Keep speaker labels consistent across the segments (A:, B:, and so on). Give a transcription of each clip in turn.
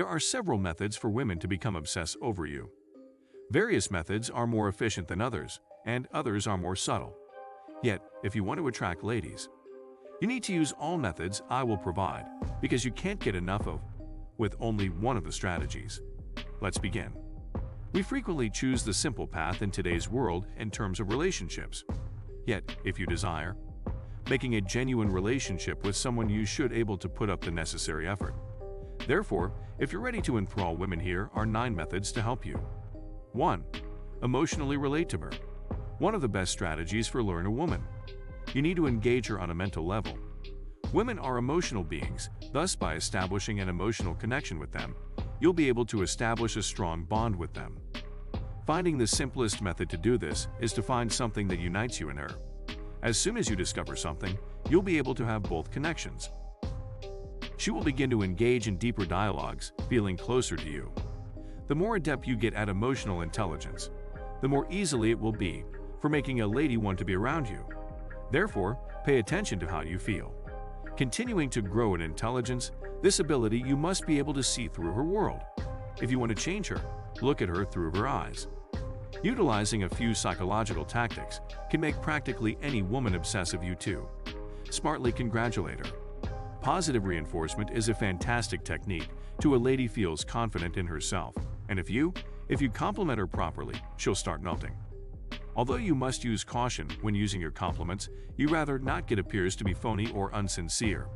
A: There are several methods for women to become obsessed over you. Various methods are more efficient than others, and others are more subtle. Yet, if you want to attract ladies, you need to use all methods I will provide, because you can't get enough of with only one of the strategies. Let's begin. We frequently choose the simple path in today's world in terms of relationships. Yet, if you desire making a genuine relationship with someone, you should able to put up the necessary effort. Therefore, if you're ready to enthrall women, here are 9 methods to help you. 1. Emotionally relate to her. One of the best strategies for luring a woman. You need to engage her on a mental level. Women are emotional beings, thus by establishing an emotional connection with them, you'll be able to establish a strong bond with them. Finding the simplest method to do this is to find something that unites you and her. As soon as you discover something, you'll be able to have both connections. She will begin to engage in deeper dialogues, feeling closer to you. The more adept you get at emotional intelligence, the more easily it will be for making a lady want to be around you. Therefore, pay attention to how you feel. Continuing to grow in intelligence, this ability you must be able to see through her world. If you want to change her, look at her through her eyes. Utilizing a few psychological tactics can make practically any woman obsess of you too. Smartly congratulate her. Positive reinforcement is a fantastic technique to a lady feels confident in herself, and if you compliment her properly, she'll start melting. Although you must use caution when using your compliments, you rather not get appears to be phony or unsincere.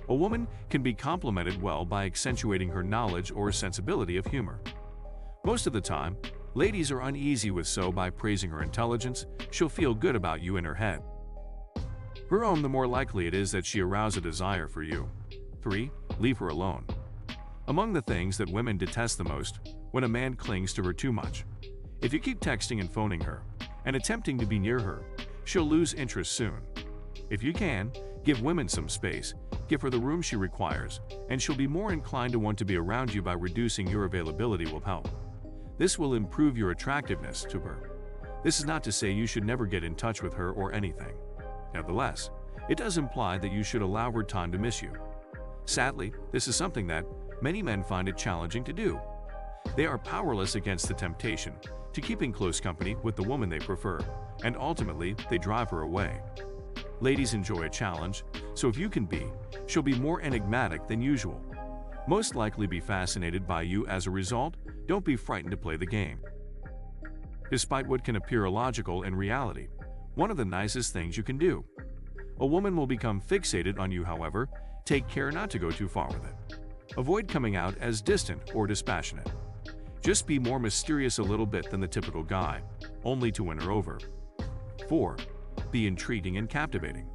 A: A woman can be complimented well by accentuating her knowledge or sensibility of humor. Most of the time, ladies are uneasy with, so by praising her intelligence, she'll feel good about you in her head. Her own, the more likely it is that she arouse a desire for you. 3. Leave her alone. Among the things that women detest the most, when a man clings to her too much. If you keep texting and phoning her, and attempting to be near her, she'll lose interest soon. If you can, give women some space, give her the room she requires, and she'll be more inclined to want to be around you. By reducing your availability will help. This will improve your attractiveness to her. This is not to say you should never get in touch with her or anything. Nevertheless, it does imply that you should allow her time to miss you. Sadly, this is something that many men find it challenging to do. They are powerless against the temptation to keeping close company with the woman they prefer, and ultimately they drive her away. Ladies enjoy a challenge, so if you can be, she'll be more enigmatic than usual. Most likely be fascinated by you as a result. Don't be frightened to play the game. Despite what can appear illogical in reality, one of the nicest things you can do. A woman will become fixated on you, however, take care not to go too far with it. Avoid coming out as distant or dispassionate. Just be more mysterious a little bit than the typical guy, only to win her over. 4. Be intriguing and captivating.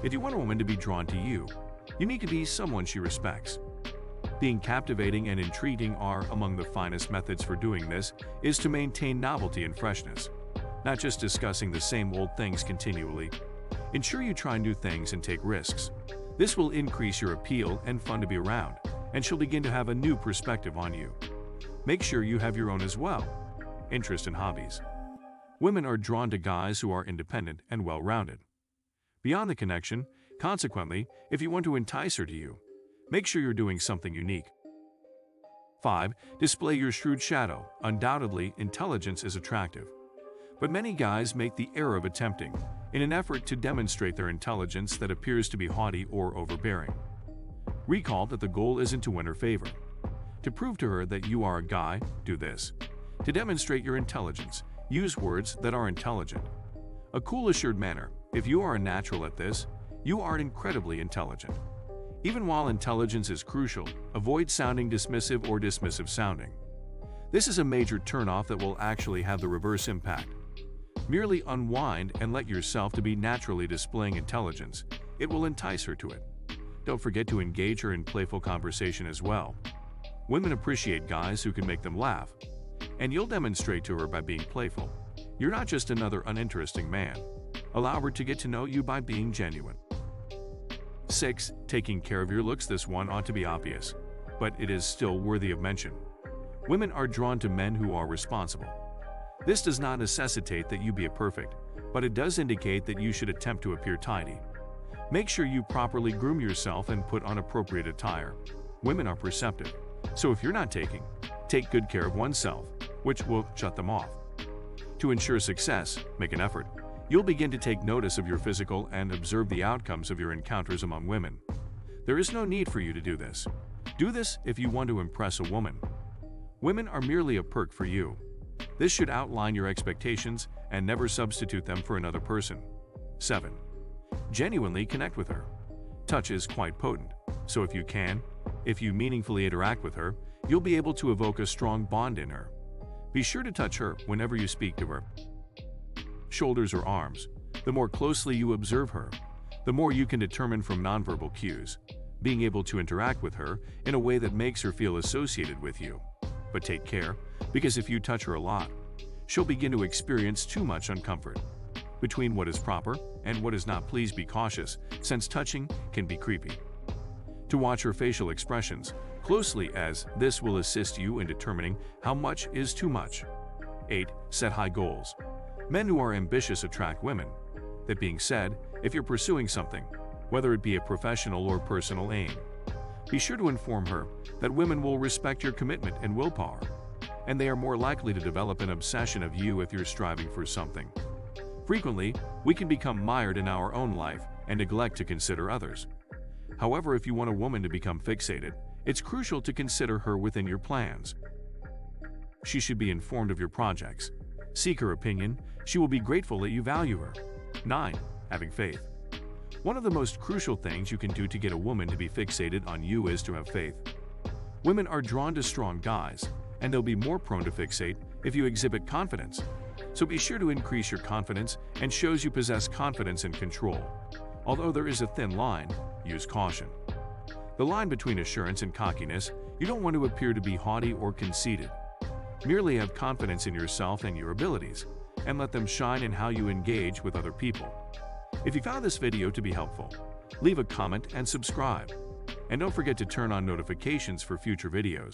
A: If you want a woman to be drawn to you, you need to be someone she respects. Being captivating and intriguing are among the finest methods for doing this is to maintain novelty and freshness. Not just discussing the same old things continually. Ensure you try new things and take risks. This will increase your appeal and fun to be around, and she'll begin to have a new perspective on you. Make sure you have your own as well. Interest and hobbies. Women are drawn to guys who are independent and well-rounded. Beyond the connection, consequently, if you want to entice her to you, make sure you're doing something unique. 5. Display your shrewd shadow. Undoubtedly, intelligence is attractive. But many guys make the error of attempting, in an effort to demonstrate their intelligence, that appears to be haughty or overbearing. Recall that the goal isn't to win her favor. To prove to her that you are a guy, do this. To demonstrate your intelligence, use words that are intelligent. A cool, assured manner. If you are a natural at this, you are incredibly intelligent. Even while intelligence is crucial, avoid sounding dismissive or dismissive sounding. This is a major turnoff that will actually have the reverse impact. Merely unwind and let yourself to be naturally displaying intelligence. It will entice her to it. Don't forget to engage her in playful conversation as well. Women appreciate guys who can make them laugh, and you'll demonstrate to her by being playful. You're not just another uninteresting man. Allow her to get to know you by being genuine. 6. Taking care of your looks. This one ought to be obvious, but it is still worthy of mention. Women are drawn to men who are responsible. This does not necessitate that you be a perfect, but it does indicate that you should attempt to appear tidy. Make sure you properly groom yourself and put on appropriate attire. Women are perceptive, So if you're not take good care of oneself, which will shut them off. To ensure success, make an effort. You'll begin to take notice of your physical and observe the outcomes of your encounters among women. There is no need for you to do this. Do this if you want to impress a woman. Women are merely a perk for you. This should outline your expectations and never substitute them for another person. 7. Genuinely connect with her. Touch is quite potent, so if you meaningfully interact with her, you'll be able to evoke a strong bond in her. Be sure to touch her whenever you speak to her. Shoulders or arms. The more closely you observe her, the more you can determine from nonverbal cues, being able to interact with her in a way that makes her feel associated with you. But take care, because if you touch her a lot, she'll begin to experience too much uncomfort. Between what is proper and what is not, please be cautious, since touching can be creepy. To watch her facial expressions closely, as this will assist you in determining how much is too much. 8. Set high goals. Men who are ambitious attract women. That being said, if you're pursuing something, whether it be a professional or personal aim, be sure to inform her that women will respect your commitment and willpower, and they are more likely to develop an obsession of you if you're striving for something. Frequently, we can become mired in our own life and neglect to consider others. However, if you want a woman to become fixated, it's crucial to consider her within your plans. She should be informed of your projects. Seek her opinion. She will be grateful that you value her. 9. Having faith. One of the most crucial things you can do to get a woman to be fixated on you is to have faith. Women are drawn to strong guys, and they'll be more prone to fixate if you exhibit confidence. So be sure to increase your confidence and shows you possess confidence and control. Although there is a thin line, use caution. The line between assurance and cockiness, you don't want to appear to be haughty or conceited. Merely have confidence in yourself and your abilities, and let them shine in how you engage with other people. If you found this video to be helpful, leave a comment and subscribe. And don't forget to turn on notifications for future videos.